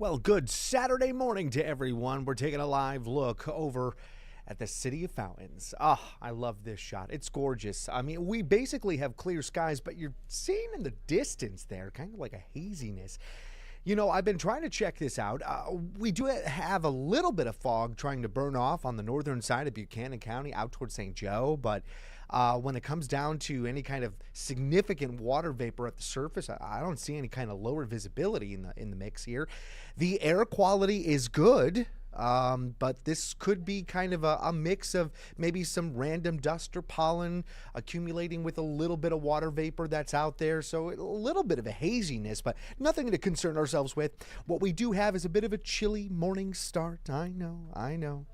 Well, good Saturday morning to everyone. We're taking a live look over at the City of Fountains. I love this shot. It's gorgeous. I mean, we basically have clear skies, but you're seeing in the distance there kind of like a haziness. You know, I've been trying to check this out. We do have a little bit of fog trying to burn off on the northern side of Buchanan County out towards St. Joe, but when it comes down to any kind of significant water vapor at the surface, I don't see any kind of lower visibility in the mix here. The air quality is good. But this could be kind of a mix of maybe some random dust or pollen accumulating with a little bit of water vapor that's out there. So a little bit of a haziness, but nothing to concern ourselves with. What we do have is a bit of a chilly morning start. I know.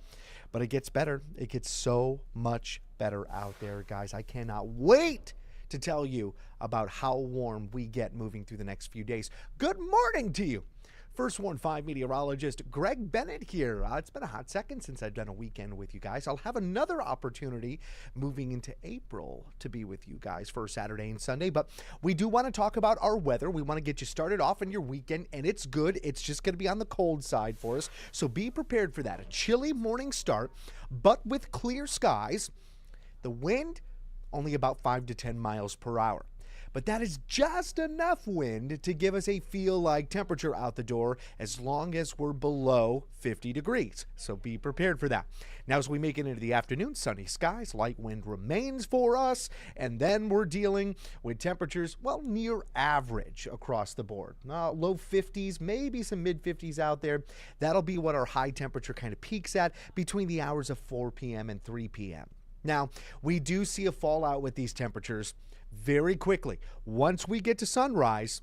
But it gets better. It gets so much better out there, guys. I cannot wait to tell you about how warm we get moving through the next few days. Good morning to you. First Warn 5 meteorologist Greg Bennett here. It's been a hot second since I've done a weekend with you guys. I'll have another opportunity moving into April to be with you guys for Saturday and Sunday. But we do want to talk about our weather. We want to get you started off in your weekend, and it's good. It's just going to be on the cold side for us. So be prepared for that. A chilly morning start, but with clear skies. The wind, only about 5 to 10 miles per hour. But that is just enough wind to give us a feel-like temperature out the door as long as we're below 50 degrees. So be prepared for that. Now, as we make it into the afternoon, sunny skies, light wind remains for us, and then we're dealing with temperatures, well, near average across the board. Low 50s, maybe some mid-50s out there. That'll be what our high temperature kind of peaks at between the hours of 4 p.m. and 3 p.m. Now, we do see a fallout with these temperatures very quickly. Once we get to sunset,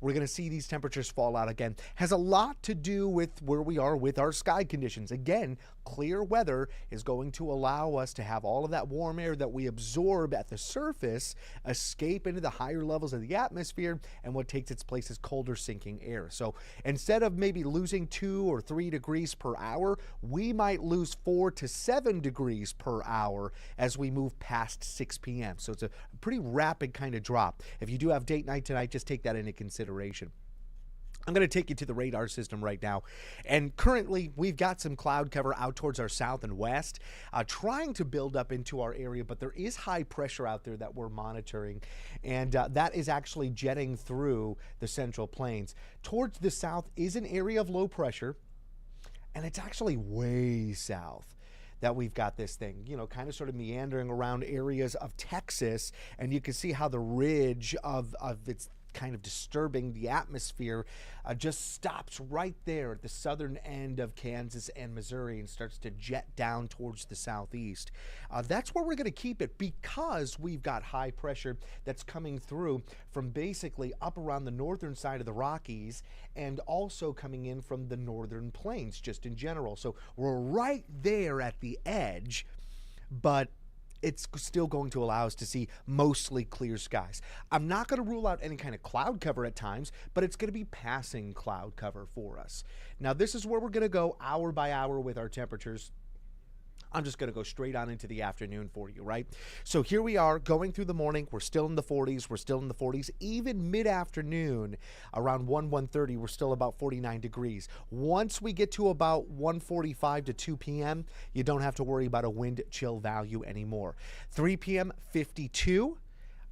we're going to see these temperatures fall out again. Has a lot to do with where we are with our sky conditions. Again, clear weather is going to allow us to have all of that warm air that we absorb at the surface escape into the higher levels of the atmosphere, and what takes its place is colder sinking air. So instead of maybe losing 2 or 3 degrees per hour, we might lose 4 to 7 degrees per hour as we move past 6 p.m. So it's a pretty rapid kind of drop. If you do have date night tonight, just take that into consideration. I'm going to take you to the radar system right now, and currently we've got some cloud cover out towards our south and west trying to build up into our area, but there is high pressure out there that we're monitoring, and that is actually jetting through the Central Plains. Towards the south is an area of low pressure, and it's actually way south that we've got this thing, you know, kind of sort of meandering around areas of Texas, and you can see how the ridge of its kind of disturbing the atmosphere just stops right there at the southern end of Kansas and Missouri and starts to jet down towards the southeast. That's where we're going to keep it because we've got high pressure that's coming through from basically up around the northern side of the Rockies and also coming in from the northern plains just in general. So we're right there at the edge, but it's still going to allow us to see mostly clear skies. I'm not going to rule out any kind of cloud cover at times, but it's going to be passing cloud cover for us. Now, this is where we're going to go hour by hour with our temperatures. I'm just going to go straight on into the afternoon for you, right? So here we are going through the morning. We're still in the 40s. We're still in the 40s. Even mid-afternoon, around 1:30, we're still about 49 degrees. Once we get to about 1:45 to 2 p.m., you don't have to worry about a wind chill value anymore. 3 p.m., 52.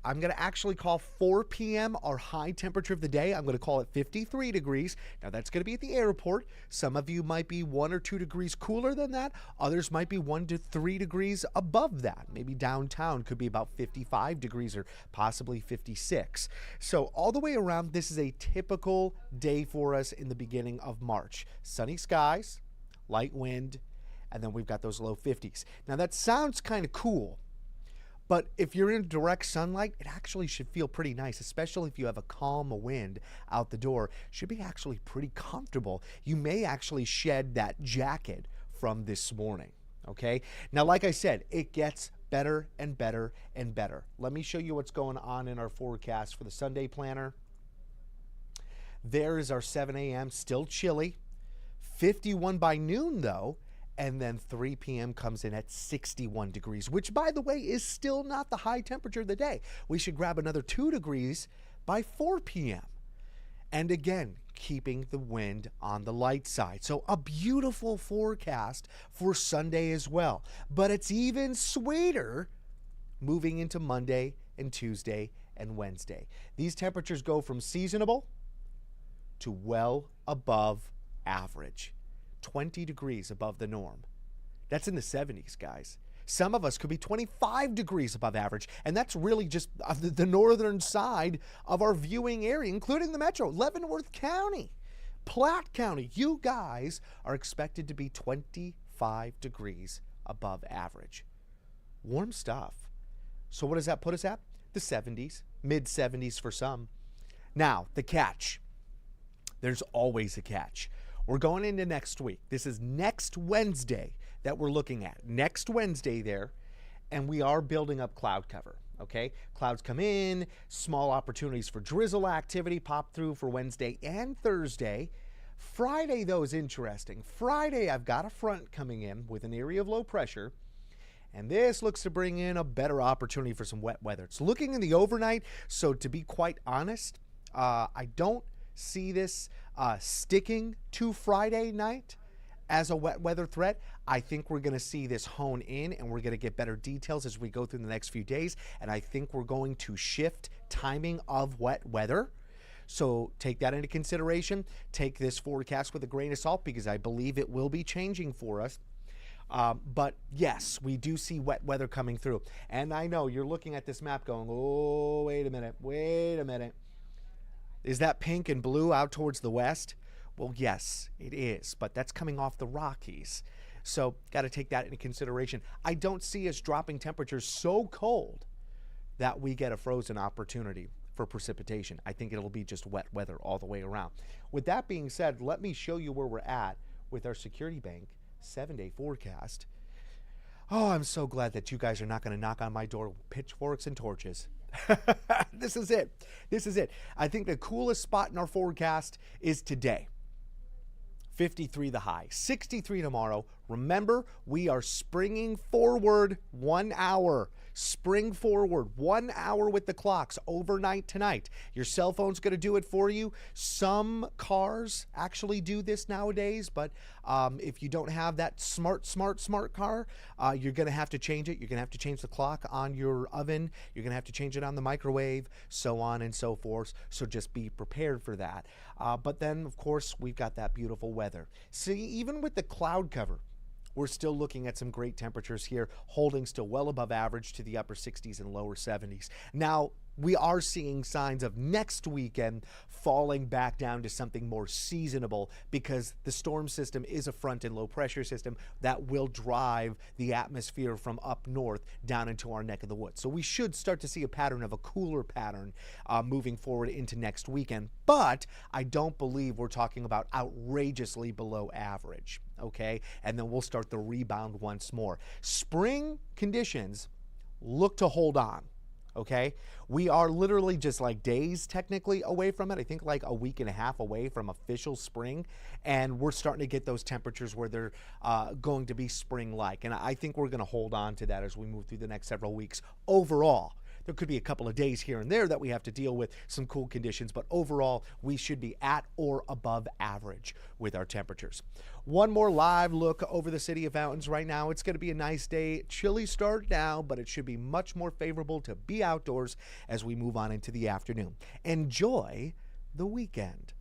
I'm going to actually call 4 p.m. our high temperature of the day. I'm going to call it 53 degrees. Now, that's going to be at the airport. Some of you might be 1 or 2 degrees cooler than that. Others might be 1 to 3 degrees above that. Maybe downtown could be about 55 degrees or possibly 56. So all the way around, this is a typical day for us in the beginning of March. Sunny skies, light wind, and then we've got those low 50s. Now, that sounds kind of cool. But if you're in direct sunlight, it actually should feel pretty nice, especially if you have a calm wind out the door. Should be actually pretty comfortable. You may actually shed that jacket from this morning, okay? Now, like I said, it gets better and better and better. Let me show you what's going on in our forecast for the Sunday planner. There is our 7 a.m., still chilly. 51 by noon, though. And then 3 p.m. comes in at 61 degrees, which, by the way, is still not the high temperature of the day. We should grab another 2 degrees by 4 p.m. And again, keeping the wind on the light side. So a beautiful forecast for Sunday as well. But it's even sweeter moving into Monday and Tuesday and Wednesday. These temperatures go from seasonable to well above average. 20 degrees above the norm. That's in the 70s, guys. Some of us could be 25 degrees above average, and that's really just the northern side of our viewing area, including the metro, Leavenworth County, Platte County. You guys are expected to be 25 degrees above average. Warm stuff. So what does that put us at? The 70s, mid-70s for some. Now, the catch. There's always a catch. We're going into next week. This is next Wednesday that we're looking at. Next Wednesday there, and we are building up cloud cover, okay? Clouds come in, small opportunities for drizzle activity pop through for Wednesday and Thursday. Friday, though, is interesting. Friday, I've got a front coming in with an area of low pressure, and this looks to bring in a better opportunity for some wet weather. It's looking in the overnight, so to be quite honest, I don't see this sticking to Friday night as a wet weather threat. I think we're going to see this hone in, and we're going to get better details as we go through the next few days, and I think we're going to shift timing of wet weather. So take that into consideration. Take this forecast with a grain of salt, because I believe it will be changing for us. But yes, we do see wet weather coming through. And I know you're looking at this map going, oh, wait a minute. Is that pink and blue out towards the west? Well, yes, it is, but that's coming off the Rockies. So got to take that into consideration. I don't see us dropping temperatures so cold that we get a frozen opportunity for precipitation. I think it'll be just wet weather all the way around. With that being said, let me show you where we're at with our Security Bank 7-day forecast. Oh, I'm so glad that you guys are not going to knock on my door with pitchforks and torches. This is it. I think the coolest spot in our forecast is today. 53 the high, 63 tomorrow. Remember, we are springing forward 1 hour. Spring forward 1 hour with the clocks overnight tonight. Your cell phone's going to do it for you. Some cars actually do this nowadays, but if you don't have that smart car, you're going to have to change it. You're going to have to change the clock on your oven. You're going to have to change it on the microwave, so on and so forth. So just be prepared for that. But then, of course, we've got that beautiful weather. See, even with the cloud cover, we're still looking at some great temperatures here, holding still well above average to the upper 60s and lower 70s. Now, we are seeing signs of next weekend falling back down to something more seasonable, because the storm system is a front and low pressure system that will drive the atmosphere from up north down into our neck of the woods. So we should start to see a pattern of a cooler pattern moving forward into next weekend. But I don't believe we're talking about outrageously below average, okay? And then we'll start the rebound once more. Spring conditions look to hold on. Okay, we are literally just like days technically away from it. I think like a week and a half away from official spring, and we're starting to get those temperatures where they're going to be spring-like. And I think we're going to hold on to that as we move through the next several weeks. Overall, there could be a couple of days here and there that we have to deal with some cool conditions, but overall, we should be at or above average with our temperatures. One more live look over the city of Fountains right now. It's going to be a nice day. Chilly start now, but it should be much more favorable to be outdoors as we move on into the afternoon. Enjoy the weekend.